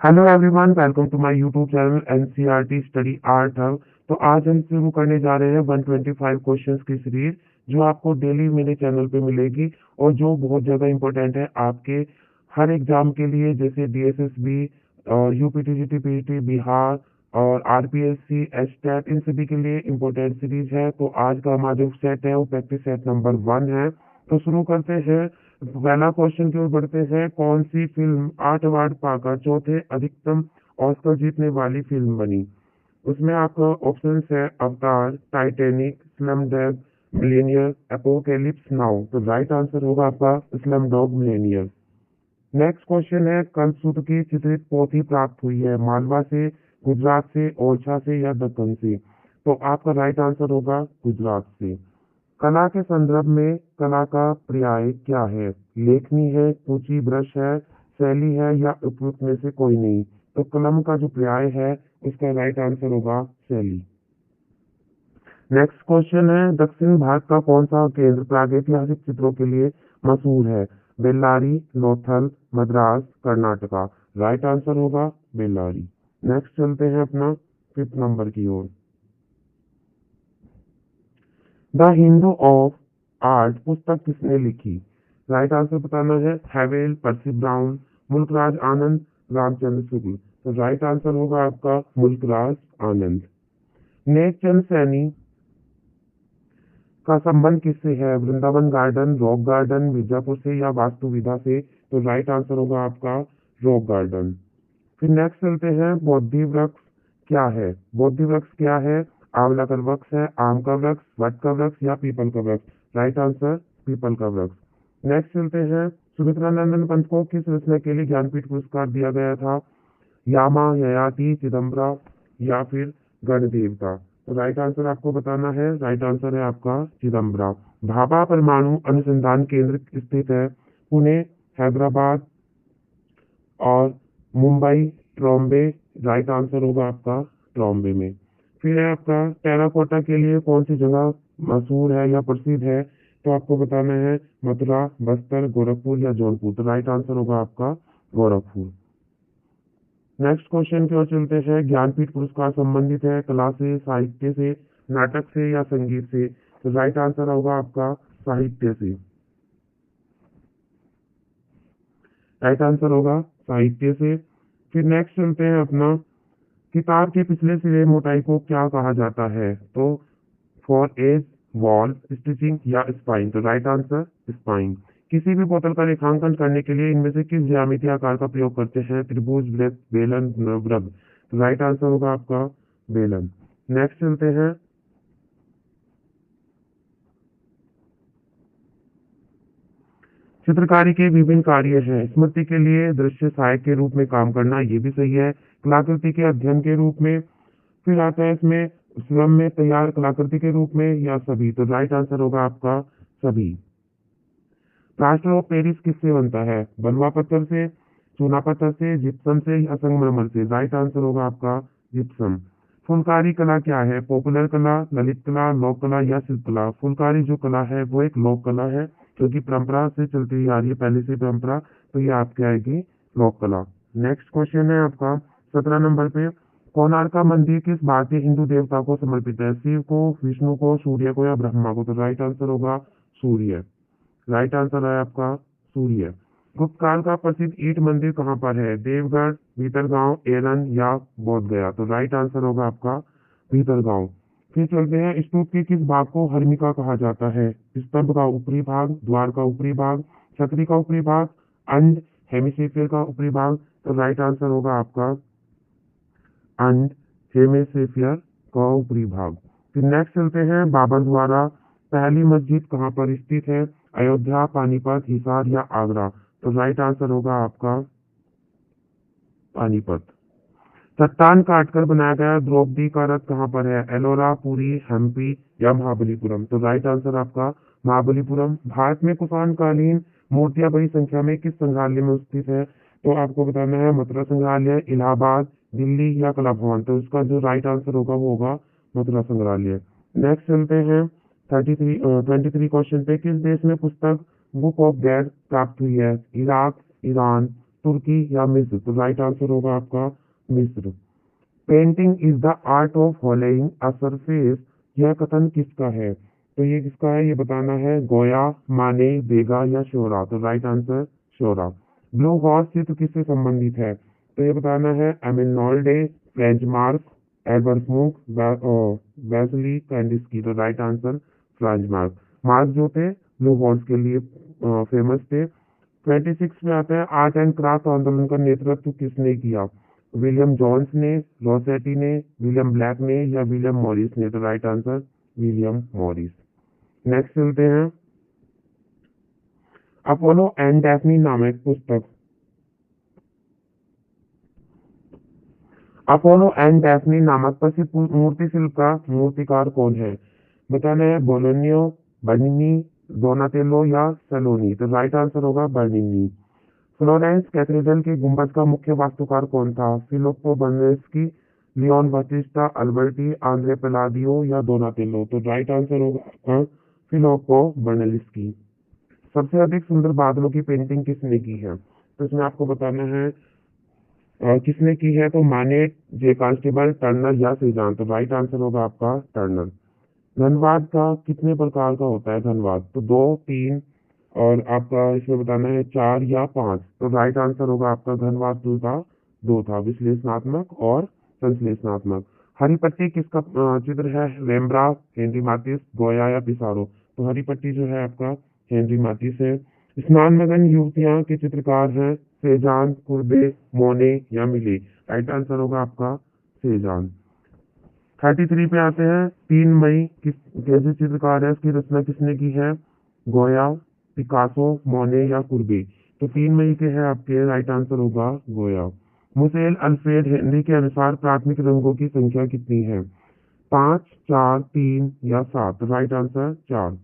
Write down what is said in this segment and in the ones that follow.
Hello everyone, welcome to my YouTube channel NCERT study art hub. तो आज हम शुरू करने जा रहे हैं 125 क्वेश्चंस की सीरीज, जो आपको डेली मेरे चैनल पे मिलेगी और जो बहुत ज़्यादा इंपॉर्टेंट है आपके हर एग्जाम के लिए, जैसे डीएसएसबी और यूपीटीजीटी पीटी बिहार और आरपीएससी एसटेट, इन सभी के लिए इम्पोर्टेंट सीरीज है। तो आज का हमारा जो सेट है वो प्रैक्टिस सेट नंबर 1 है। तो शुरू करते हैं। पहला क्वेश्चन की ओर बढ़ते हैं। कौन सी फिल्म 8 अवार्ड पाकर चौथे अधिकतम ऑस्कर जीतने वाली फिल्म बनी? उसमें आपका ऑप्शन है अवतार, Titanic, Slumdog millionaire, apocalypse now. तो राइट आंसर होगा आपका स्लमडॉग मिलियनेयर। नेक्स्ट क्वेश्चन है, कल्पसूत्र की चित्रित पोथी प्राप्त हुई है मालवा से, गुजरात से, ओरछा से या दक्कन से? तो आपका राइट आंसर होगा गुजरात से। कला के संदर्भ में कला का पर्याय क्या है? लेखनी है, सूची ब्रश है, शैली है या उपयुक्त में से कोई नहीं? तो कलम का जो पर्याय है उसका राइट आंसर होगा शैली। नेक्स्ट क्वेश्चन है, दक्षिण भारत का कौन सा केंद्र प्रागैतिहासिक चित्रों के लिए मशहूर है? बेल्लारी, लोथल, मद्रास, कर्नाटका। राइट आंसर होगा बेल्लारी। नेक्स्ट चलते हैं अपना 5th नंबर की ओर। द हिंदू ऑफ आर्ट पुस्तक किसने लिखी? राइट आंसर बताना है हैवेल, पर्सी ब्राउन, मुल्कराज आनंद, रामचंद्र शुक्ल। तो राइट आंसर होगा आपका मुल्कराज आनंद। नेकचंद सैनी का संबंध किससे है? Vrindavan garden, rock garden, Mirzapur से या वास्तु विधा से? तो राइट आंसर होगा आपका रॉक गार्डन। फिर नेक्स्ट चलते हैं, बोधि वृक्ष क्या है? बोधि वृक्ष क्या है? आंवला का वृक्ष है, आम का वृक्ष, वट का वृक्ष या पीपल का वृक्ष? राइट आंसर पीपल का वृक्ष। नेक्स्ट चलते हैं, सुमित्रानंदन पंत को किस रचना के लिए ज्ञानपीठ पुरस्कार दिया गया था? यामा, ययाति, चिदम्बरा या फिर गणदेवता? तो राइट आंसर आपको बताना है। राइट आंसर है आपका चिदम्बरा। भाभा परमाणु अनुसंधान केंद्र स्थित है पुणे, हैदराबाद और मुंबई, ट्रॉम्बे। राइट आंसर होगा आपका ट्रॉम्बे में। फिर है आपका टेराकोटा के लिए कौन सी जगह मशहूर है या प्रसिद्ध है? तो आपको बताना है मथुरा, बस्तर, गोरखपुर या जौनपुर। तो राइट आंसर होगा आपका गोरखपुर। नेक्स्ट क्वेश्चन की ओर चलते हैं। ज्ञानपीठ पुरस्कार संबंधित है कला से, साहित्य से, नाटक से या संगीत से? तो राइट आंसर होगा आपका साहित्य से। राइट आंसर होगा साहित्य से। फिर नेक्स्ट चलते हैं अपना, किताब के पिछले सिरे मोटाई को क्या कहा जाता है? तो फॉर एज, वॉल, स्टिचिंग या स्पाइन? तो राइट आंसर स्पाइन। किसी भी बोतल का रेखांकन करने के लिए इनमें से किस ज्यामिति आकार का प्रयोग करते हैं? त्रिभुज, वृत्त, बेलन, वृत्त? तो राइट आंसर होगा आपका बेलन। नेक्स्ट चलते हैं, चित्रकारी के विभिन्न कार्य हैं। स्मृति के लिए दृश्य सहायक के रूप में काम करना, ये भी सही है। कलाकृति के अध्ययन के रूप में। फिर आता है इसमें स्वयं में तैयार कलाकृति के रूप में या सभी? तो राइट आंसर होगा आपका सभी। प्लास्टर ऑफ पेरिस किससे बनता है? बलुआ पत्थर से, चूना पत्थर से, जिप्सम से या संगमरमर से? राइट आंसर होगा आपका जिप्सम। फुलकारी कला क्या है? पॉपुलर कला, ललित कला, लोक कला या शिल्प कला? फुलकारी जो कला है वो एक लोक कला है, क्योंकि परंपरा से चलती आ रही है पहले से परंपरा। तो ये आपके आएगी लोक कला। नेक्स्ट क्वेश्चन है आपका 17 नंबर पे, कोणार्क का मंदिर किस भारतीय हिंदू देवता को समर्पित है? शिव को, विष्णु को, सूर्य को या ब्रह्मा को? तो राइट आंसर होगा सूर्य। राइट आंसर है आपका सूर्य। गुप्त काल का प्रसिद्ध ईट मंदिर कहाँ पर है? देवगढ़, भीतरगांव, एरन या बोध गया? तो राइट आंसर होगा आपका भीतरगांव। फिर चलते हैं, स्तूप के किस भाग को हर्मिका कहा जाता है? स्तंभ का ऊपरी भाग, द्वार का ऊपरी भाग, छतरी का ऊपरी भाग, अंड, हेमिस्फीयर का ऊपरी भाग? तो राइट आंसर होगा आपका अंड, हेमिस्फीयर का ऊपरी भाग। फिर नेक्स्ट चलते हैं, बाबर द्वारा पहली मस्जिद कहाँ पर स्थित है? अयोध्या, पानीपत, हिसार या आगरा? तो राइट आंसर होगा आपका पानीपत। चट्टान काटकर बनाया गया द्रौपदी का रथ कहाँ पर है? एलोरा, पुरी, हम्पी या महाबलीपुरम? तो राइट आंसर आपका महाबलीपुरम। भारत में कुषाण कालीन मूर्तियां बड़ी संख्या में किस संग्रहालय में स्थित है? तो आपको बताना है मथुरा संग्रहालय, इलाहाबाद, दिल्ली या कला भवन? तो इसका जो राइट आंसर होगा वो होगा मथुरा संग्रहालय। नेक्स्ट चलते हैं 23 क्वेश्चन पे, किस देश में पुस्तक बुक ऑफ डेड प्राप्त हुई है? इराक, ईरान, तुर्की या मिस्र? तो राइट आंसर होगा आपका मिस्र। Painting is the art of holding a surface, यह कथन किसका है? तो ये किसका है, ये बताना है। गोया, माने, बेगा या शोरा? तो राइट आंसर शोरा। ब्लू हॉर्स चित्र किससे संबंधित है? तो ये बताना है एमिनोल्डे, फ्रेंच मार्क, एल्बर्समुक, वेस्ली कैंडिस्की? तो right answer French mark. Mark जो थे ब्लू हॉर्स के लिए फेमस थे। 26 में आता है आर्ट एंड क्राफ्ट आंदोलन का नेतृत्व किसने किया? विलियम जोन्स ने, रोसेटी ने, विलियम ब्लैक ने या विलियम मॉरिस ने? तो right answer William Morris. Next चलते हैं। अपोलो एंड डैफ्नी नामक पुस्तक, अपोलो एंड डैफ्नी नामक प्रसिद्ध मूर्ति शिल्प का मूर्तिकार कौन है? बताना है बोलोनियो, बर्निनी, डोनाटेलो या सलोनी? तो राइट आंसर होगा बर्निनी। फ्लोरेंस कैथेड्रल के गुंबद का मुख्य वास्तुकार कौन था? फिलिप्पो ब्रूनेस्की, लियोन बाटिस्टा अल्बर्टी, आंद्रे पलाडियो या डोनाटेलो? तो राइट आंसर होगा फिलिप्पो ब्रूनेस्की। सबसे अधिक सुंदर बादलों की पेंटिंग किसने की है? तो इसमें आपको बताना है किसने की है। तो मानेट, जे कांस्टेबल, टर्नर या सीजान? तो राइट आंसर होगा आपका टर्नर। धनवाद का कितने प्रकार का होता है धनवाद? तो 2, 3 और आपका इसमें बताना है 4 या 5? तो राइट आंसर होगा आपका धनवाद 2 था, 2 था, विश्लेषणात्मक और संश्लेषणात्मक। हरी पट्टी किसका चित्र है? रेम्ब्रांड, हेनरी मातिस, गोया या पिसारो? तो हरी पट्टी जो है आपका हेनरी मातिस है। स्नान मगन युवतियां के चित्रकार हैं सेजान, कुर्बे, मोने या मिले? राइट आंसर होगा आपका सेजान। 33 पे आते हैं। 3 मई किस कैसे चित्रकार है, उसकी रचना किसने की है? गोया, पिकासो, मोने या कुर्बे? तो 3 मई के हैं आपके, राइट आंसर होगा गोया। मुसेल अल्फ्रेड हेनरी के अनुसार प्राथमिक रंगों की संख्या कितनी है? 5, 4, 3 या 7? Right answer 4।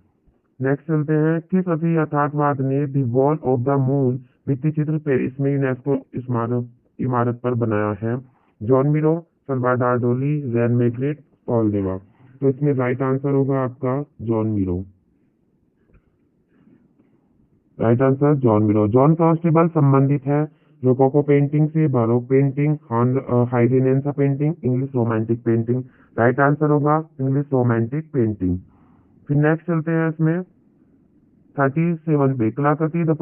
नेक्स्ट चलते हैं। किस अति यथार्थवाद ने the wall of the moon भित्ति चित्र पेरिस में यूनेस्को इमारत पर बनाया है? जॉन मिरो, सल्वाडार डोली, रैन मैग्रेट, पॉल देवा? तो इसमें राइट आंसर होगा आपका Joan Miro. Right answer Joan Miro. John Constable संबंधित है रोकोको पेंटिंग से, Baroque painting, high Renaissance painting, English romantic painting? Right answer होगा इंग्लिश रोमांटिक पेंटिंग। फिर नेक्स्ट चलते हैं इसमें 37 पे। कलाकृति द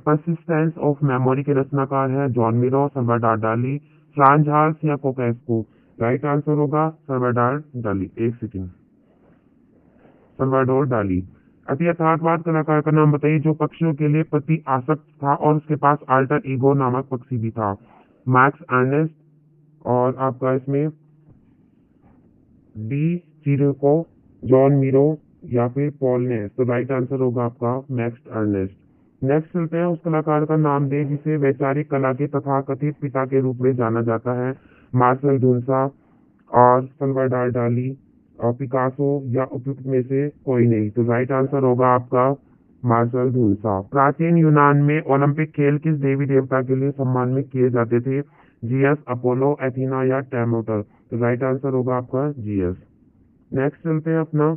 परसिस्टेंस ऑफ मेमोरी के रचनाकार है जॉन मिरो, सल्वाडार डाली, फ्रांज हाल्स या कोकेस्को? राइट आंसर होगा सल्वाडार डाली। एक सेकेंड, सल्वाडोर डाली। अति यथार्थवाद कलाकार का नाम बताइए जो पक्षियों के लिए प्रति आसक्त था और उसके पास अल्टर ईगो नामक पक्षी भी था? मैक्स अर्नेस्ट, और आपका इसमें डी चिरेको, जॉन मिरो या फिर पॉल नेस? तो राइट आंसर होगा आपका मैक्स अर्नेस्ट। नेक्स्ट चलते हैं। उस कलाकार का नाम दे जिसे वैचारिक कला के तथाकथित पिता के रूप में जाना जाता है? मार्शल ढूंसा और सल्वाडार डाली और पिकासो या उपयुक्त में से कोई नहीं? तो राइट आंसर होगा आपका मार्शल ढूंसा। प्राचीन यूनान में ओलंपिक खेल किस देवी देवता के लिए सम्मान में किए जाते थे? जीएस, अपोलो, एथीना या टेमोटर? तो राइट आंसर होगा आपका जीएस। नेक्स्ट चलते हैं अपना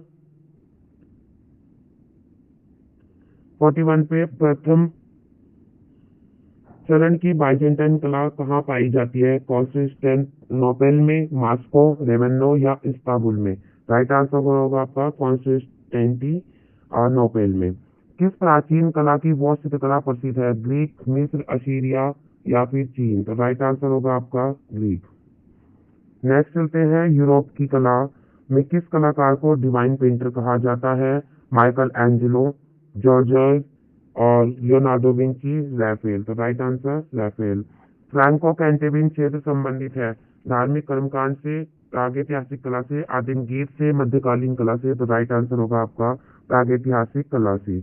41 पे। प्रथम चरण की बाइजेंटाइन कला कहाँ पाई जाती है? कॉन्स्टेंटिनोपल में, मॉस्को, रेवेन्ना या इस्तांबुल में? राइट आंसर होगा आपका कॉन्स्टेंटिनोपल में। किस प्राचीन कला की वह चित्रकला प्रसिद्ध है? ग्रीक, मिस्र, असीरिया या फिर चीन? तो राइट आंसर होगा आपका ग्रीक। नेक्स्ट चलते हैं। यूरोप की कला में किस कलाकार को डिवाइन पेंटर कहा जाता है? माइकल एंजेलो, जॉर्ज और लियोनार्डो विंची, रैफेल? तो राइट आंसर रैफेल। फ्रैंको कैंटेबिन क्षेत्र संबंधित है धार्मिक कर्मकांड से, प्रागैतिहासिक कला से, आदिम गीत से, मध्यकालीन कला से? तो राइट आंसर होगा आपका प्रागैतिहासिक कला से।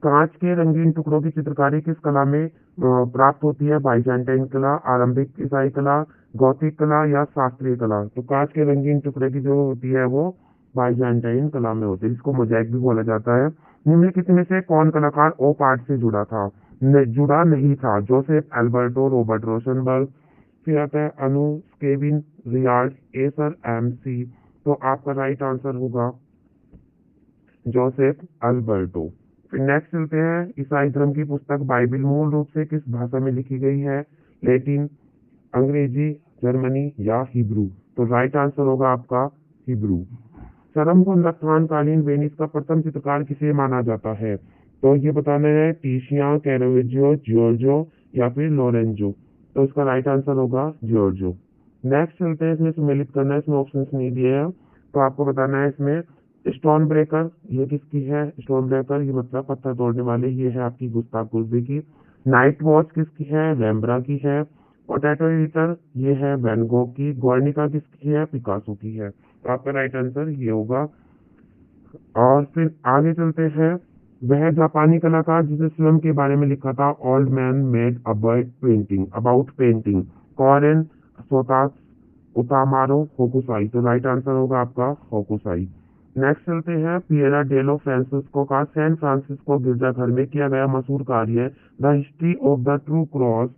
कांच के रंगीन टुकड़ों की चित्रकारी किस कला में प्राप्त होती है? बाइजेंटाइन कला, आरंभिक ईसाई कला, गौथिक कला या शास्त्रीय कला? तो कांच के रंगीन टुकड़े की जो होती है वो बाइजेंटाइन कला में होती है, जिसको मोज़ैक भी बोला जाता है। निम्नलिखित में से कौन कलाकार ओप आर्ट से जुड़ा था? जुड़ा नहीं था? जोसेफ एल्बर्टो, रॉबर्ट रोशनबर्ग, फिर आता है अनु स्केविन, रियार्ड, एसर एम सी? तो आपका राइट आंसर होगा जोसेफ एल्बर्टो। फिर नेक्स्ट चलते हैं, ईसाई धर्म की पुस्तक बाइबिल मूल रूप से किस भाषा में लिखी गई है? लैटिन, अंग्रेजी, जर्मनी या हिब्रू? तो राइट आंसर होगा आपका हिब्रू। चरम पुनरुत्थानकालीन वेनिस का प्रथम चित्रकार किसे माना जाता है? तो ये बताना है, टिशिया, कैरोवेजियो, जियोर्जो या फिर लोरेंजो? तो इसका राइट आंसर होगा जियोर्जो। नेक्स्ट चलते हैं, इसमें सम्मिलित करना है, इसमें ऑप्शंस नहीं दिए हैं, तो आपको बताना है इसमें स्टोन ब्रेकर ये किसकी है? स्टोन ब्रेकर ये मतलब पत्थर तोड़ने वाले, ये है आपकी गुस्ताव कुर्बी की। नाइट वॉच किसकी है? रेम्ब्रा की है। पोटैटो ईटर ये है वैन गॉग की। गुर्निका किसकी है? पिकासो की है। तो आपका राइट आंसर ये होगा। और फिर आगे चलते हैं, वह जापानी कलाकार जिसने स्वयं के बारे में लिखा था old man mad about painting, Korin Sotatsu Utamaro Hokusai? तो राइट आंसर होगा आपका होकुसाई। नेक्स्ट चलते हैं, पिएरा डेलो फ्रांसिस्को का सैन फ्रांसिस्को गिरजाघर में किया गया मशहूर कार्य the history of the true cross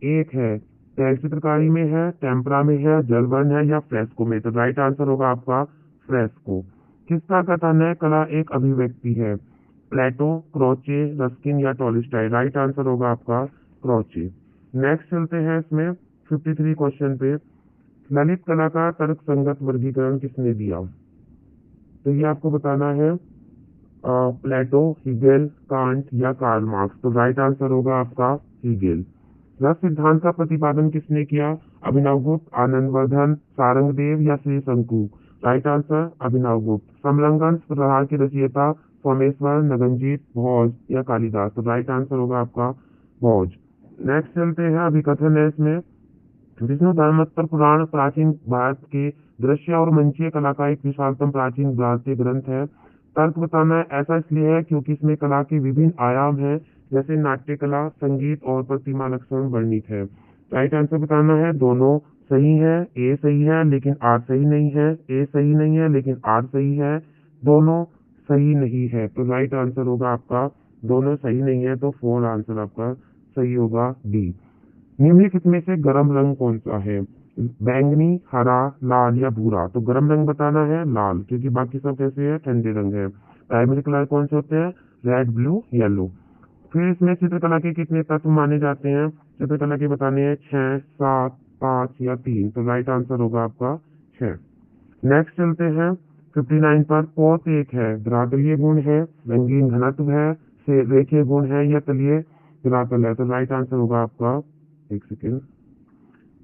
एक है, चित्रकारी में है, टेम्परा में है, जलवर्न है या फ्रेस्को में? तो राइट आंसर होगा आपका फ्रेस्को। किसका कथन है कला एक अभिव्यक्ति है? प्लेटो, क्रोचे, रस्किन या टॉलस्टॉय? राइट आंसर होगा आपका क्रोचे। नेक्स्ट चलते हैं, इसमें 53 क्वेश्चन पे, ललित कला का तर्क संगत वर्गीकरण किसने दिया? तो ये आपको बताना है, प्लेटो, हिगेल, कांट या कार्ल मार्क्स? तो राइट आंसर होगा आपका हिगेल। रस सिद्धांत का प्रतिपादन किसने किया? अभिनवगुप्त, आनंदवर्धन, सारंगदेव या श्री शंकु? Right answer Abhinavagupta. समलंगन प्रहार के रचयिता सोमेश्वर, नगनजीत, भोज या कालिदास? तो राइट आंसर होगा आपका भोज। नेक्स्ट चलते हैं, अभिकथन है इसमें, विष्णु धर्मोत्तर पुराण प्राचीन भारत के दृश्य और मंचीय कला का एक विशालतम प्राचीन भारतीय ग्रंथ है। तर्क बताना है, ऐसा इसलिए है क्योंकि इसमें कला के विभिन्न आयाम हैं, जैसे नाट्य कला, संगीत और प्रतिमा लक्षण वर्णित है। राइट आंसर बताना है, दोनों सही है, ए सही है लेकिन आर सही नहीं है, ए सही नहीं है लेकिन आर सही है, दोनों सही नहीं है। तो राइट आंसर होगा आपका दोनों सही नहीं है, तो 4 आंसर आपका सही होगा डी। निम्नलिखित में से गर्म रंग कौन सा है? बैंगनी, हरा, लाल या भूरा? तो गर्म रंग बताना है लाल, क्योंकि बाकी सब कैसे है? ठंडे रंग है। प्राइमरी कलर कौन से होते हैं? Red, blue, yellow. फिर इसमें चित्रकला के कितने तत्व माने जाते हैं? चित्रकला के बताने हैं 6, 7, 5 या 3? तो राइट आंसर होगा आपका 6। नेक्स्ट चलते हैं, 59 पर, पौध एक है, धरातलीय गुण है, रंगीन घनत्व है, से रेखीय गुण है या तलीय धरातल है? तो राइट आंसर होगा आपका, एक सेकेंड,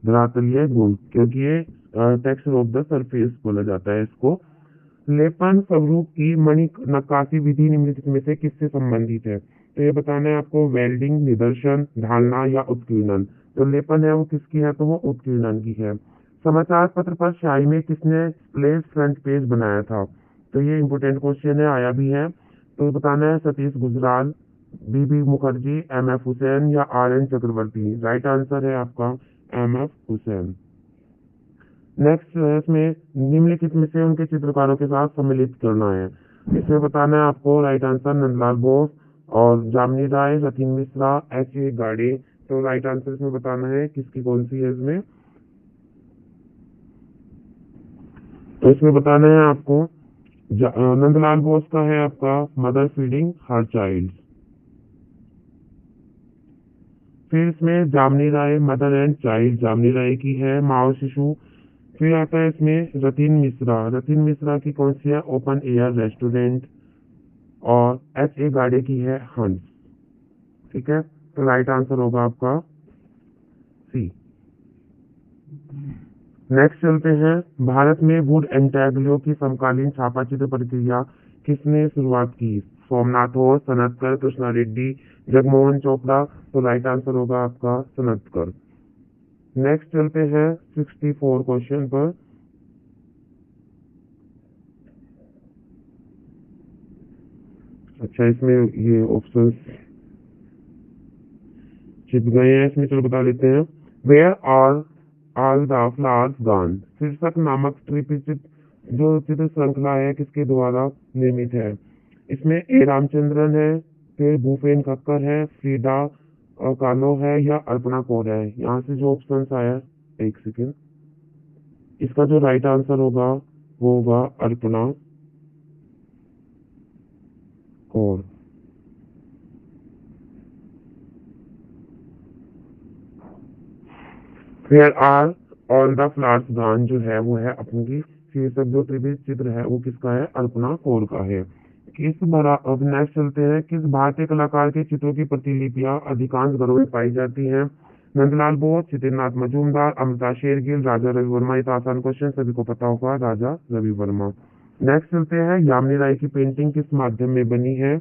धरातलीय गुण, क्योंकि ये टेक्सचर ऑफ द सरफेस बोला जाता है इसको। लेपन स्वरूप की मणि नक्काशी विधि निम्नलिखित में से किससे संबंधित है? तो ये बताना है आपको, वेल्डिंग, निदर्शन, ढालना या उत्कीर्णन? तो लेपन है वो किसकी है? तो वो उत्कीर्णन की है। समाचार पत्र पर स्याही में किसने प्लेस फ्रंट पेज बनाया था? तो ये इंपोर्टेंट क्वेश्चन है, आया भी है। तो बताना है, सतीश गुजराल, बीबी मुखर्जी, एम.एफ. हुसैन या आर.एन. चक्रवर्ती? राइट आंसर है आपका एम.एफ. हुसैन। नेक्स्ट है, इसमें निम्नलिखित में से उनके चित्रकारों के साथ सम्मिलित करना है। इसमें बताना है आपको, राइट आंसर नंदलाल बोस और जामिनी राय, रतिन मिश्रा, एच.ए. गाड़े? तो राइट आंसर इसमें बताना है किसकी कौन सी है इसमें। तो इसमें बताना है आपको, नंदलाल बोस का है आपका मदर फीडिंग हर चाइल्ड। फिर इसमें जामिनी राय मदर एंड चाइल्ड, जामिनी राय की है माँ और शिशु। फिर आता है इसमें रतिन मिश्रा, रतिन मिश्रा की कौन सी है? Open air restaurant. और एच.ए. गाड़े की है हंस। ठीक है, तो राइट आंसर होगा आपका सी। नेक्स्ट चलते हैं, भारत में वुड एंटैगलो की समकालीन छापाचित्र प्रक्रिया किसने शुरुआत की? सोमनाथ हो, सनतकर, कृष्णा रेड्डी, जगमोहन चोपड़ा? तो राइट आंसर होगा आपका सनतकर। नेक्स्ट चलते हैं 64 क्वेश्चन पर। अच्छा, इसमें ये ऑप्शंस छिप गए हैं, इसमें चलो बता देते हैं। Where are all the flowers gone शीर्षक नामक त्रिपिचित जो चित्र श्रृंखला है किसके द्वारा निर्मित है? इसमें ए रामचंद्रन है, फिर भूपेन खक्कर है, फ्रीडा कालो है या अर्पणा कौर है? यहाँ से जो ऑप्शन आया, एक सेकेंड, इसका जो राइट आंसर होगा वो होगा Arpana Kaur. Where are all the flowers gone जो है वो है अपनी शीर्षक जो त्रिभुज चित्र है वो किसका है, अल्पना कौर का है। अब नेक्स्ट चलते हैं, किस भारतीय कलाकार के चित्रों की प्रतिलिपियां अधिकांश घरों में पाई जाती हैं? नंदलाल बोस, चित्रनाथ मजूमदार, अमृता शेरगिल, राजा रवि वर्मा। ये तो आसान क्वेश्चन सभी को पता होगा, राजा रवि वर्मा। नेक्स्ट चलते हैं, यामिनी राय की पेंटिंग किस माध्यम में बनी है?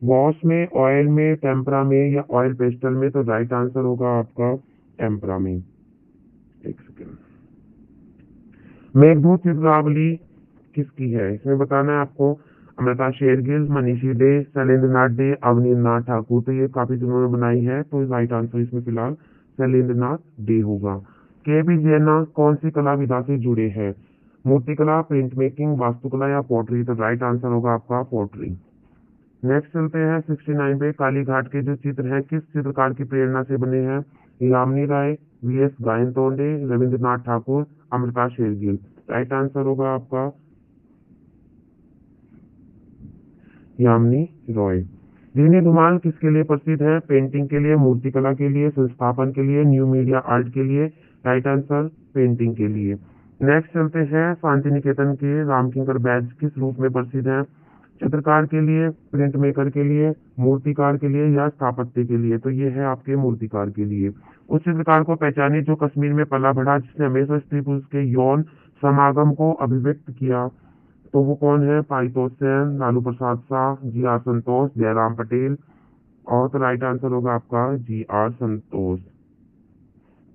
वॉश में, ऑयल में, टेम्परा में या ऑयल पेस्टल में? तो राइट आंसर होगा आपका टेम्परा में। एक सेकेंड। मेघदूत चित्रावली किसकी है? इसमें बताना है आपको। अमृता शेरगिल, मनीषी डे, शैलेंद्र नाथ डे, अवनींद्र नाथ ठाकुर। तो ये काफी जिन्होंने बनाई है, तो राइट आंसर इसमें फिलहाल शैलेंद्र नाथ डे होगा। के बी जैना कौन सी कला विधा से जुड़े हैं? मूर्तिकला, प्रिंट मेकिंग, वास्तुकला या पोट्री? तो राइट आंसर होगा आपका पोट्री। नेक्स्ट चलते हैं 69 पे, काली घाट के जो चित्र हैं किस चित्रकार की प्रेरणा से बने हैं? Yamini Roy, V S Gaitonde, Rabindranath Thakur, Amrita Shergil. Right answer होगा आपका यामिनी रॉय। जीनी धुमाल किसके लिए प्रसिद्ध है? पेंटिंग के लिए, मूर्तिकला के लिए, संस्थापन के लिए, न्यू मीडिया आर्ट के लिए? राइट आंसर पेंटिंग के लिए। नेक्स्ट चलते हैं, शांति निकेतन के रामकिंकर बैज किस रूप में प्रसिद्ध है? चित्रकार के लिए, प्रिंट मेकर के लिए, मूर्तिकार के लिए या स्थापत्य के लिए? तो ये है आपके मूर्तिकार के लिए। उस चित्रकार को पहचानिए जो कश्मीर में पला बढ़ा, जिसने हमेशा स्त्री पुरुष के यौन समागम को अभिव्यक्त किया। तो वो कौन है? पारितोष सेन, लालू प्रसाद शाह, जी आर संतोष, जयराम पटेल। और तो राइट आंसर होगा आपका जी आर संतोष।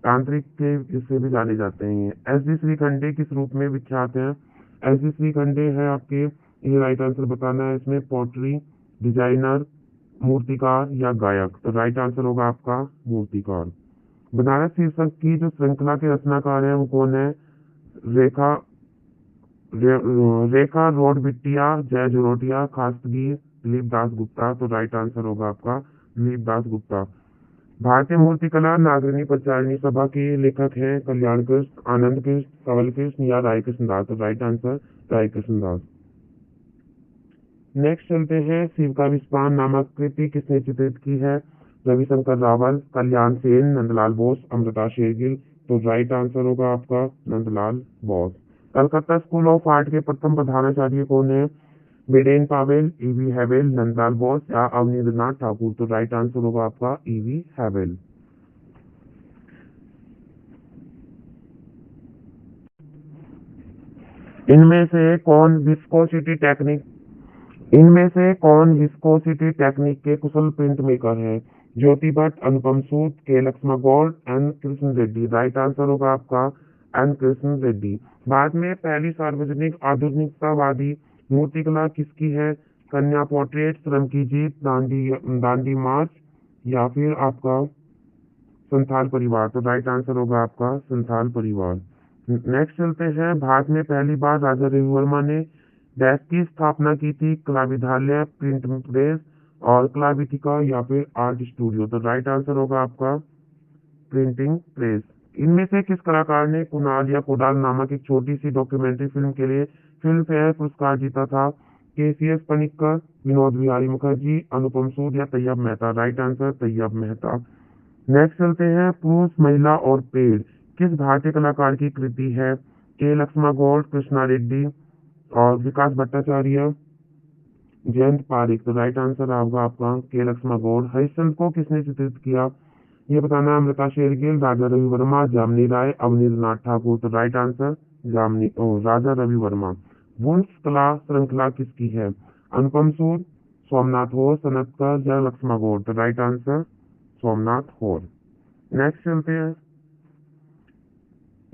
तांत्रिक के इससे भी जाने जाते हैं। एस डी श्रीखंडे किस रूप में विख्यात है? एस डी श्रीखंडे है आपके, ये राइट आंसर बताना है इसमें, पोट्री, डिजाइनर, मूर्तिकार या गायक? तो राइट आंसर होगा आपका मूर्तिकार। बनारस शीर्षक की जो श्रृंखला के रचनाकार है वो कौन है? रेखा रेखा रोड बिटिया, जय जरोटिया, खास्तगीर, दिलीप दास गुप्ता। तो राइट आंसर होगा आपका दिलीप दास गुप्ता। भारतीय मूर्तिकला नागरिणी प्रचारिणी सभा के लेखक हैं कल्याण कृष्ण, आनंद कृष्ण, कंवल कृष्ण या राय कृष्ण दास? तो राइट आंसर राय कृष्ण दास। नेक्स्ट चलते हैं, शिव का विस्पान नामक कृति किसने चित्रित की है? रविशंकर रावल, कल्याण सेन, नंदलाल बोस, अमृता शेरगिल। तो राइट आंसर होगा आपका Nandlal Bose. Calcutta school of art के प्रथम प्रधानाचार्य कौन है? बिडेन पावेल, ईवी हैवेल, नंदलाल बोस या अवनींद्रनाथ ठाकुर? तो राइट आंसर होगा आपका ईवी हैवेल। इनमें से कौन विस्कोसिटी टेक्निक इनमें से कौन विस्कोसिटी टेक्निक के कुशल प्रिंट मेकर है? ज्योति Bhatt, Anupam Sood, K Laxman Goud, N Krishna Reddy. Right answer होगा आपका एन कृष्ण रेड्डी। भारत में पहली सार्वजनिक आधुनिकतावादी मूर्तिकला किसकी है? कन्या पोर्ट्रेट, श्रम की जीत, दांडी मार्च या फिर आपका संथाल परिवार? तो राइट आंसर होगा आपका संथाल परिवार। नेक्स्ट चलते हैं, भारत में पहली बार राजा रवि वर्मा ने डैश की स्थापना की थी? कला विद्यालय, प्रिंट प्रेस और कला वीथिका या फिर आर्ट स्टूडियो? तो राइट आंसर होगा आपका प्रिंटिंग प्रेस। इनमें से किस कलाकार ने कुणाल या कुडाल नामक एक छोटी सी डॉक्यूमेंट्री फिल्म के लिए फिल्म फेयर पुरस्कार जीता था? केसीएस पनिक्कर, विनोद बिहारी मुखर्जी, अनुपम सूद या Tyeb Mehta? Right answer Tyeb Mehta. Next चलते हैं, पुरुष, महिला और पेड़ किस भारतीय कलाकार की कृति है? के लक्ष्मण गौड़, कृष्णा रेड्डी और विकास भट्टाचार्य, जयंत पारिक? तो राइट आंसर होगा आपका के लक्ष्मण गौड़। हरिश्चंद्र को किसने चित्रित किया? ये बताना है, अमृता शेरगिल, राजा रवि वर्मा, जामिनी राय, अवनींद्रनाथ ठाकुर? तो राइट आंसर राजा रवि वर्मा। वंश कला श्रृंखला किसकी है? अनुपम सूद, सोमनाथ होर, सनतकर या लक्ष्मण गौड़? तो राइट आंसर सोमनाथ होर। नेक्स्ट चलते हैं,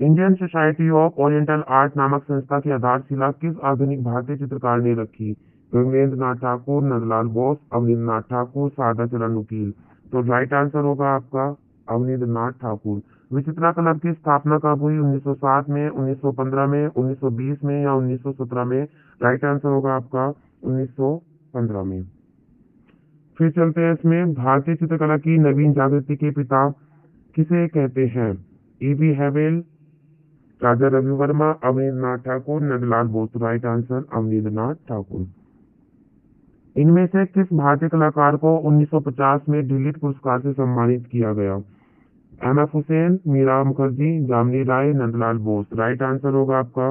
Indian society of oriental art नामक संस्था की आधारशिला किस आधुनिक भारतीय चित्रकार ने रखी? गगनेंद्र नाथ ठाकुर, नंदलाल बोस, अवनींद्रनाथ ठाकुर, शारदा चरण वकील? तो राइट आंसर होगा आपका अवनींद्रनाथ ठाकुर। विचित्रा क्लब की स्थापना कब हुई? 1907 में, 1915 में, 1920 में या 1917 में? राइट आंसर होगा आपका 1915 में। फिर चलते हैं इसमें, भारतीय चित्रकला की नवीन जागृति के पिता किसे कहते हैं? E V Havell, Raja Ravi Varma, Abanindranath Thakur, Nandalal Bose? Right answer Abanindranath Thakur. इनमें से किस भारतीय कलाकार को 1950 में डिलीट पुरस्कार से सम्मानित किया गया? MF हुसैन, मीरा मुखर्जी, जामिनी राय, नंदलाल बोस। राइट आंसर होगा आपका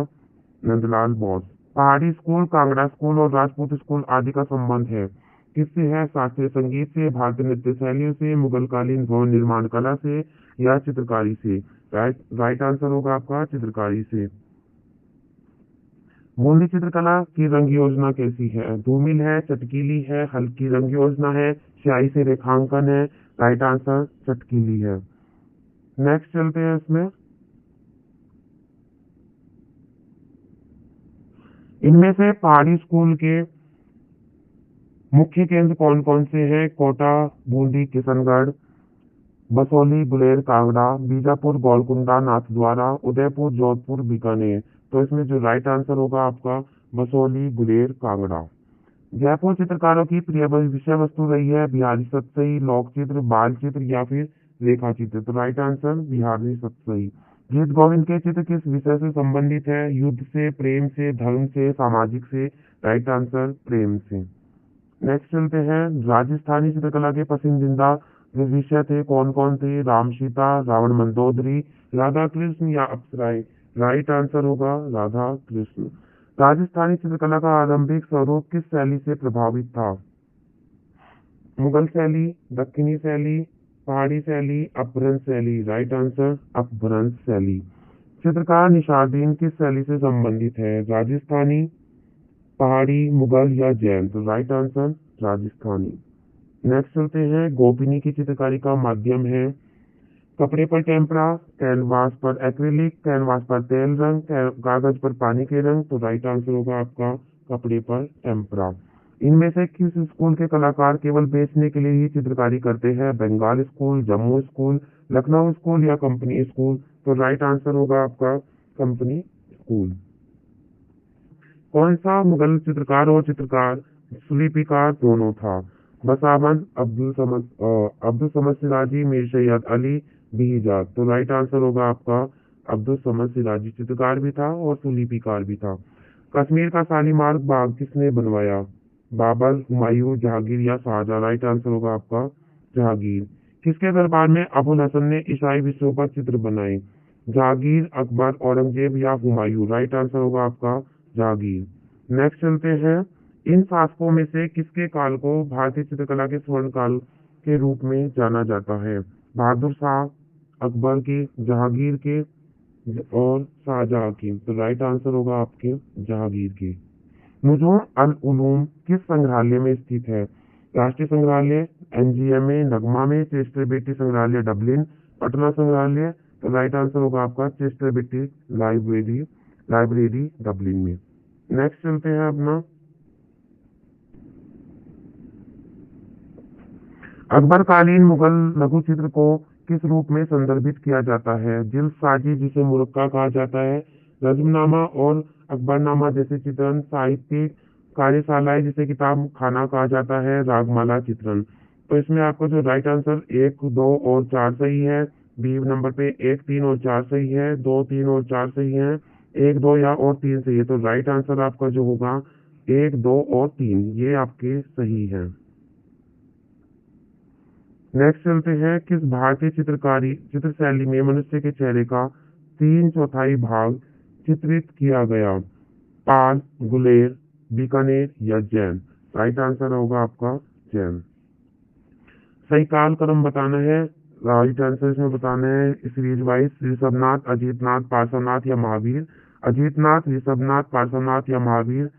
नंदलाल बोस। पहाड़ी स्कूल, कांगड़ा स्कूल और राजपूत स्कूल आदि का संबंध है किससे है? शास्त्रीय संगीत से, भारतीय नृत्य शैलियों से, मुगलकालीन भवन निर्माण कला से या चित्रकारी से। राइट आंसर होगा आपका चित्रकारी से। बूंदी चित्रकला की रंग योजना कैसी है? धूमिल है, चटकीली है, हल्की रंग योजना है, स्याही से रेखांकन है। राइट आंसर चटकीली है। नेक्स्ट चलते हैं इसमें। इनमें से पहाड़ी स्कूल के मुख्य केंद्र कौन कौन से हैं? कोटा, बूंदी, किशनगढ़, बसौली, गुलेर, कांगड़ा, बीजापुर, गोलकुंडा, नाथद्वारा, उदयपुर, जोधपुर, बीकानेर। तो इसमें जो राइट आंसर होगा आपका बसौली, गुलेर, कांगड़ा। जयपुर चित्रकारों की प्रिय विषय वस्तु रही है बिहारी सतसई, लोक चित्र, बाल चित्र या फिर रेखा चित्र। तो राइट आंसर बिहारी सतसई। गीत गोविंद के चित्र किस विषय से संबंधित है? युद्ध से, प्रेम से, धर्म से, सामाजिक से। राइट आंसर प्रेम से। नेक्स्ट चलते हैं। राजस्थानी चित्रकला के पसंदीदा जो विषय थे कौन कौन थे? राम सीता, रावण मंदोदरी, राधा कृष्ण या अप्सराएं। राइट आंसर होगा राधा कृष्ण। राजस्थानी चित्रकला का आरंभिक स्वरूप किस शैली से प्रभावित था? मुगल शैली, दक्षिणी शैली, पहाड़ी शैली, अपभ्रंश शैली। राइट आंसर अपभ्रंश शैली। चित्रकार निशारदीन किस शैली से संबंधित है? राजस्थानी, पहाड़ी, मुगल या जैन। तो राइट आंसर राजस्थानी। नेक्स्ट चलते हैं। गोपिनी की चित्रकारी का माध्यम है कपड़े पर टेम्परा, कैनवास पर एक्रिलिक, कैनवास पर तेल रंग, कागज पर पानी के रंग। तो राइट आंसर होगा आपका कपड़े पर टेम्परा। इनमें से किस स्कूल के कलाकार केवल बेचने के लिए ही चित्रकारी करते हैं? Bengal school, Jammu school, Lucknow school या कंपनी स्कूल। तो राइट आंसर होगा आपका कंपनी स्कूल। कौन सा मुगल चित्रकार और चित्रकार सुलिपिकार दोनों था? बसावन, अब्दुल समद सिराजी, मीर सैयद अली, बिहिजात। तो राइट आंसर होगा आपका अब्दुल समद सिराजी चित्रकार भी था और सुलिपिकार भी था। कश्मीर का शालीमार बाग किसने बनवाया? बाबर, हुमायूं, जहांगीर या शाहजहां। राइट आंसर होगा आपका जहांगीर। किसके दरबार में अबुल हसन ने ईसाई विषयों पर चित्र बनाए? जहांगीर, अकबर, औरंगजेब या हुमायूं। राइट आंसर होगा आपका जहांगीर। नेक्स्ट चलते हैं। इन शासकों में से किसके काल को भारतीय चित्रकला के स्वर्ण काल के रूप में जाना जाता है? बहादुर शाह, अकबर के, जहांगीर के और शाहजहां की। तो राइट आंसर होगा आपके जहांगीर की। नजूम अल उलूम किस संग्रहालय में स्थित है? राष्ट्रीय संग्रहालय, NGMA, नगमा में, चेस्टर बेटी संग्रहालय डबलिन, पटना संग्रहालय। तो राइट आंसर होगा आपका चेस्टर बेटी लाइब्रेरी डबलिन में। नेक्स्ट चलते हैं अपना। अकबरकालीन मुगल लघु चित्र को किस रूप में संदर्भित किया जाता है? जिल्द साजी जिसे मुरक्का कहा जाता है, रज्मनामा और अकबरनामा जैसे चित्रण, साहित्यिक कार्यशालाएं जिसे किताब खाना कहा जाता है, रागमाला चित्रण। तो इसमें आपको जो राइट आंसर 1, 2 और 4 सही है। बी नंबर पे 1, 3 और 4 सही है, 2, 3 और 4 सही है, 1, 2 या और 3 सही है। तो राइट आंसर आपका जो होगा 1, 2 और 3 ये आपके सही है। नेक्स्ट चलते हैं। किस भारतीय चित्र शैली में मनुष्य के चेहरे का 3/4 भाग चित्रित किया गया? पाल, गुलेर, बीकानेर या जैन। राइट आंसर होगा आपका जैन। सही काल क्रम बताना है। राइट आंसर इसमें बताना है सीरीज वाइज। ऋषभनाथ, अजीतनाथ, पार्श्वनाथ या महावीर। अजीतनाथ, ऋषभनाथ, पार्श्वनाथ या महावीर।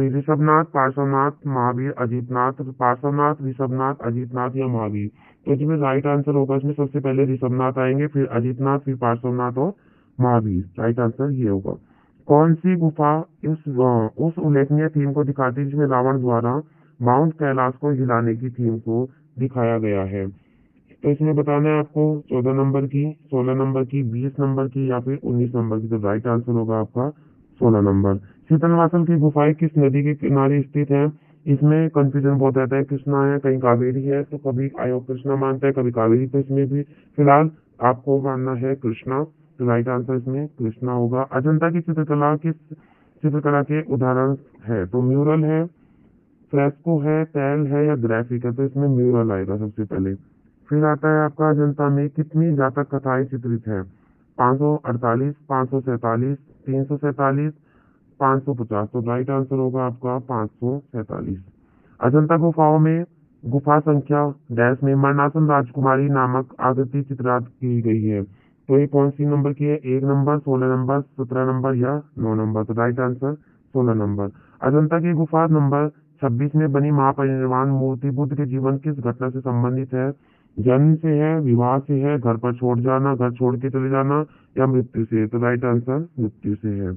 ऋषभनाथ, पार्श्वनाथ, महावीर, अजीतनाथ, पार्श्वनाथ, ऋषभनाथ, अजीतनाथ या महावीर। तो इसमें राइट आंसर होगा इसमें सबसे पहले ऋषभनाथ आएंगे, फिर अजीतनाथ, फिर पार्श्वनाथ और महावीर। राइट आंसर ये होगा। कौन सी गुफा उस उल्लेखनीय थीम को दिखाती है जिसमें रावण द्वारा माउंट कैलाश को हिलाने की थीम को दिखाया गया है? तो इसमें बताना है आपको 14 नंबर की, 16 नंबर की, 20 नंबर की या फिर 19 नंबर की। तो राइट आंसर होगा आपका 16 नंबर। शीतलवासल की गुफाएं किस नदी के किनारे स्थित है? इसमें कंफ्यूजन बहुत रहता है, कृष्णा है, कहीं कावेरी है। तो कभी आयोग कृष्णा मानता है, कभी कावेरी। तो इसमें भी फिलहाल आपको मानना है कृष्णा। तो राइट आंसर इसमें कृष्णा होगा। अजंता की चित्रकला किस चित्रकला के उदाहरण है? तो म्यूरल है, फ्रेस्को है, टैल है या ग्राफिक है। तो इसमें म्यूरल आएगा सबसे पहले। फिर आता है आपका अजंता में कितनी जातक कथाएं चित्रित है? 548, 547, 347, 550। तो राइट आंसर होगा आपका 547। अजंता गुफाओं में गुफा संख्या डैश में मरणासन राजकुमारी नामक आकृति चित्रात की गई है। तो ये कौन सी नंबर की है? 1 नंबर, 16 नंबर, 17 नंबर या 9 नंबर? तो राइट आंसर 16 नंबर। अजंता की गुफा नंबर 26 में बनी महापरिनिर्वाण मूर्ति बुद्ध के जीवन किस घटना से संबंधित है? जन्म से है, विवाह से है, घर पर छोड़ जाना, घर छोड़ के चले जाना या मृत्यु से? तो राइट आंसर मृत्यु से है।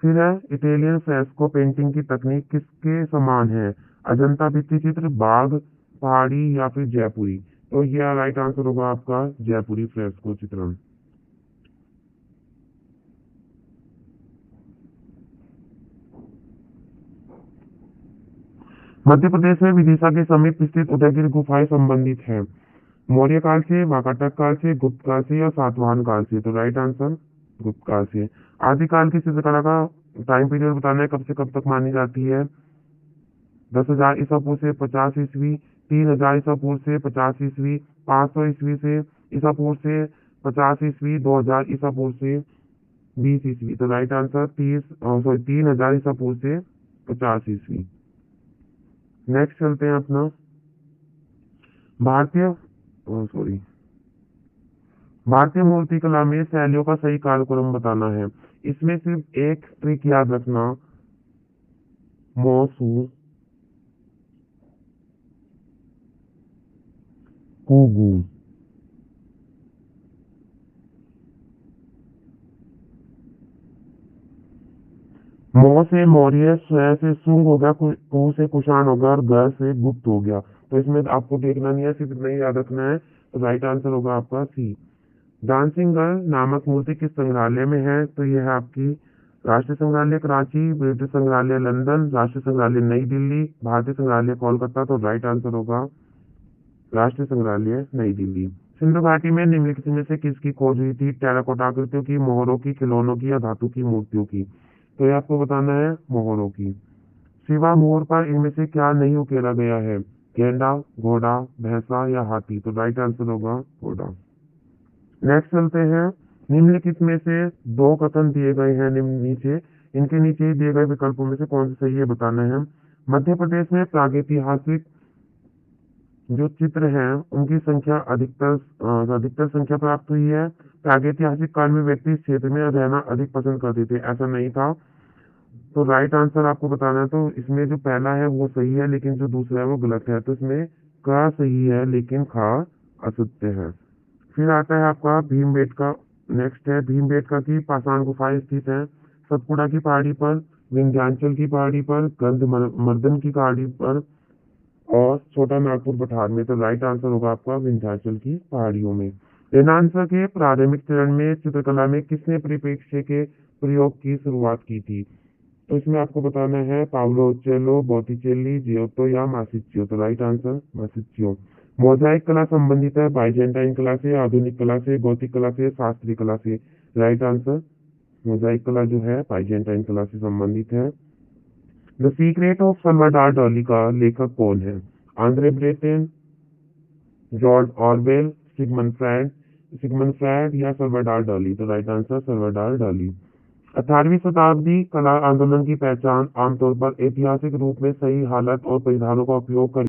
फिर है इटालियन फ्रेस्को पेंटिंग की तकनीक किसके समान है? अजंता भित्ति चित्र, बाघ, पहाड़ी या फिर जयपुरी? तो यह राइट आंसर होगा आपका जयपुरी फ्रेस्को चित्रण। मध्य प्रदेश में विदिशा के समीप स्थित उदयगिरि गुफाएं संबंधित है? मौर्य काल से, वाकाटक काल से, गुप्त काल से या सातवाहन काल से? तो राइट आंसर गुप्त काल से। आदिकाल की चित्रकला का टाइम पीरियड बताना है, कब से कब तक मानी जाती है? 10,000 ईसा पूर्व से 50 ईस्वी, 3,000 ईसा पूर्व से 50 ईस्वी, 500 ईस्वी से ईसा पूर्व से 50 ईस्वी, 2,000 ईसा पूर्व से 20 ईस्वी? तो राइट आंसर 3,000 ईसा पूर्व से 50 ईस्वी। नेक्स्ट चलते हैं अपना भारतीय सॉरी भारतीय मूर्ति कला में शैलियों का सही कालक्रम बताना है। इसमें सिर्फ एक ट्रिक याद रखना, मौसू, कुगू। मौ से मौर्य, स्व से सुंग हो गया, कु से कुषाण हो गया और ग से गुप्त हो गया। तो इसमें आपको देखना नहीं है, सिर्फ इतना ही याद रखना है। तो राइट आंसर होगा आपका सी। डांसिंग गर्ल नामक मूर्ति किस संग्रहालय में है? तो यह है आपकी राष्ट्रीय संग्रहालय कराची, ब्रिटिश संग्रहालय लंदन, राष्ट्रीय संग्रहालय नई दिल्ली, भारतीय संग्रहालय कोलकाता? तो राइट आंसर होगा राष्ट्रीय संग्रहालय नई दिल्ली। सिंधु घाटी में निम्नलिखित में से किसकी खोज हुई थी? टेराकोटा आकृतियों की, मोहरों की, खिलौनों की या धातु की मूर्तियों की? तो ये आपको बताना है मोहरों की। सिवा मोर पर इनमें से क्या नहीं उकेरा गया है? गेंडा, घोड़ा, भैंसा या हाथी? तो राइट आंसर होगा घोड़ा। नेक्स्ट चलते हैं, निम्नलिखित में से दो कथन दिए गए हैं नीचे, इनके नीचे दिए गए विकल्पों में से कौन सा सही है बताना है। मध्य प्रदेश में प्रागैतिहासिक जो चित्र हैं उनकी संख्या अधिकतर संख्या प्राप्त हुई है। प्रागैतिहासिक काल में व्यक्ति इस क्षेत्र में रहना अधिक पसंद करते थे, ऐसा नहीं था। तो राइट आंसर आपको बताना है। तो इसमें जो पहला है वो सही है, लेकिन जो दूसरा है वो गलत है। तो इसमें क सही है लेकिन खा असत्य है। फिर आता है आपका भीमबेटका। नेक्स्ट है भीमबेटका की पाषाण गुफाएं स्थित है सतपुड़ा की पहाड़ी पर, विंध्याचल की पहाड़ी पर, गंधमर्दन की पहाड़ी पर और छोटा नागपुर पठार में? तो राइट आंसर होगा आपका विंध्याचल की पहाड़ियों में। रेनासां के प्रारंभिक चरण में चित्रकला में किसने परिप्रेक्ष्य के प्रयोग की शुरुआत की थी? तो इसमें आपको बताना है पाब्लो उच्चेलो, बॉटिचेली, जियोतो या मासिच्चियो? तो राइट आंसर मासिच्चियो। मोजाइक कला संबंधित है बाइजेंटाइन कला से, आधुनिक कला से, गौतिक कला से, शास्त्रीय कला से? राइट आंसर मोजाइक कला जो है बाइजेंटाइन कला से संबंधित है। द सीक्रेट ऑफ सल्वाडोर डाली का लेखक कौन है? Andre Breton, George Orwell, Sigmund Freud या सल्वाडोर डाली? तो राइट आंसर सल्वाडोर डाली। 18वीं शताब्दी कला आंदोलन की पहचान आमतौर पर ऐतिहासिक रूप में सही हालत और परिधानों का उपयोग कर